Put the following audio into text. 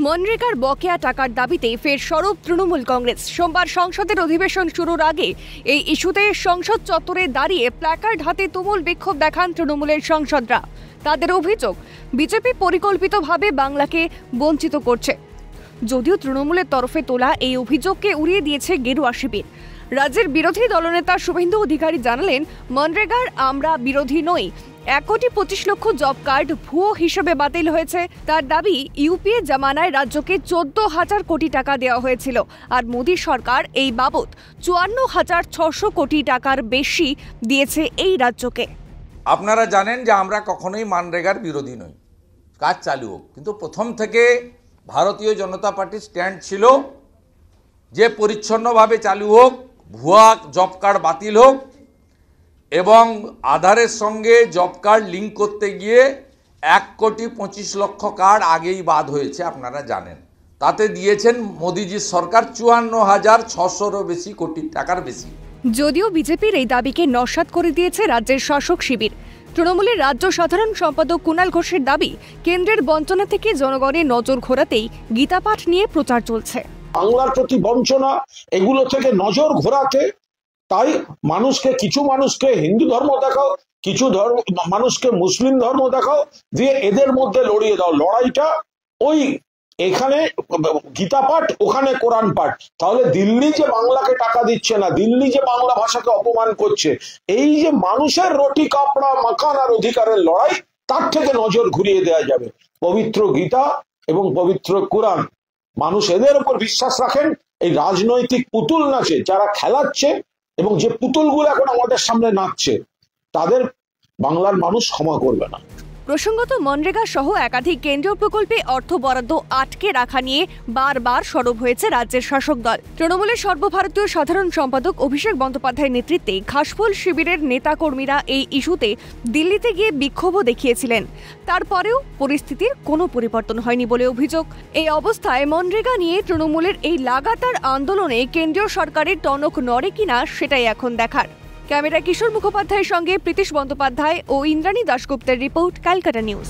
মনরেগার বকেয়া টাকার দাবিতে ফের সরব তৃণমূল কংগ্রেস। সোমবার সংসদের অধিবেশন শুরুর আগে এই ইস্যুতে সংসদ চত্বরে দাঁড়িয়ে প্ল্যাকার্ড হাতে তুমুল বিক্ষোভ দেখান তৃণমূলের সাংসদরা। তাদের অভিযোগ, বিজেপি পরিকল্পিতভাবে বাংলাকে বঞ্চিত করছে। যদিও তৃণমূলের তরফে তোলা এই অভিযোগকে উড়িয়ে দিয়েছে গেরুয়া শিবির। রাজ্যের বিরোধী দলনেতা শুভেন্দু অধিকারী জানালেন, মনরেগার আমরা বিরোধী নই। 1,25,00,000 জব কার্ড ভুয়ো হিসেবে বাতিল হয়েছে। তার দাবি, ইউপিএ জামানায় রাজ্যকে 14,000 কোটি টাকা দেওয়া হয়েছিল, আর মোদী সরকার এই বাবদ 54,600 কোটি টাকার বেশি দিয়েছে এই রাজ্যকে। আপনারা জানেন যে আমরা কখনোই মনরেগার বিরোধী নই, কাজ চালু হোক। কিন্তু প্রথম থেকে ভারতীয় জনতা পার্টির স্ট্যান্ড ছিল যে পরিচ্ছন্নভাবে চালু হোক, ভুয়া জব কার্ড বাতিল হোক, এবং আধারের সঙ্গে জব কার্ড লিঙ্ক করতে গিয়ে 1,25,00,000 কার্ড আগেই বাদ হয়েছে, আপনারা জানেন। তাতে দিয়েছেন মোদিজির সরকার 54,600-রও বেশি কোটি টাকার বেশি। যদিও বিজেপির এই দাবিকে নস্যাৎ করে দিয়েছে রাজ্যের শাসক শিবির। তৃণমূলের রাজ্য সাধারণ সম্পাদক কুণাল ঘোষের দাবি, কেন্দ্রের বঞ্চনা থেকে জনগণের নজর ঘোরাতেই গীতাপাঠ নিয়ে প্রচার চলছে। বাংলার প্রতি বঞ্চনা, এগুলো থেকে নজর ঘোরাতে তাই কিছু মানুষকে হিন্দু ধর্ম দেখাও, কিছু মানুষকে মুসলিম ধর্ম দেখাও, দিয়ে এদের মধ্যে লড়িয়ে দাও। লড়াইটা ওই এখানে গীতা পাঠ, ওখানে কোরআন পাঠ। তাহলে দিল্লি যে বাংলাকে টাকা দিচ্ছে না, দিল্লি যে বাংলা ভাষাকে অপমান করছে, এই যে মানুষের রুটি কাপড়া মাকান আর অধিকারের লড়াই, তার থেকে নজর ঘুরিয়ে দেওয়া যাবে। পবিত্র গীতা এবং পবিত্র কোরআন, মানুষ এদের উপর বিশ্বাস রাখেন। এই রাজনৈতিক পুতুল নাচে যারা খেলাচ্ছে এবং যে পুতুলগুলো এখন আমাদের সামনে নাচছে, তাদের বাংলার মানুষ ক্ষমা করবে না। প্রসঙ্গত, মনরেগা সহ একাধিক কেন্দ্রীয় প্রকল্পে অর্থ বরাদ্দ আটকে রাখা নিয়ে বারবার সরব হয়েছে রাজ্যের শাসক দল। তৃণমূলের সর্বভারতীয় সাধারণ সম্পাদক অভিষেক বন্দ্যোপাধ্যায়ের নেতৃত্বে ঘাসফুল শিবিরের নেতাকর্মীরা এই ইস্যুতে দিল্লিতে গিয়ে বিক্ষোভও দেখিয়েছিলেন। তারপরেও পরিস্থিতির কোনো পরিবর্তন হয়নি বলে অভিযোগ। এই অবস্থায় মনরেগা নিয়ে তৃণমূলের এই লাগাতার আন্দোলনে কেন্দ্রীয় সরকারের টনক নড়ে কিনা, সেটাই এখন দেখার। ক্যামেরা কিশোর মুখোপাধ্যায়ের সঙ্গে প্রীতিশ বন্দ্যোপাধ্যায় ও ইন্দ্রাণী দাশগুপ্তের রিপোর্ট, ক্যালকাটা নিউজ।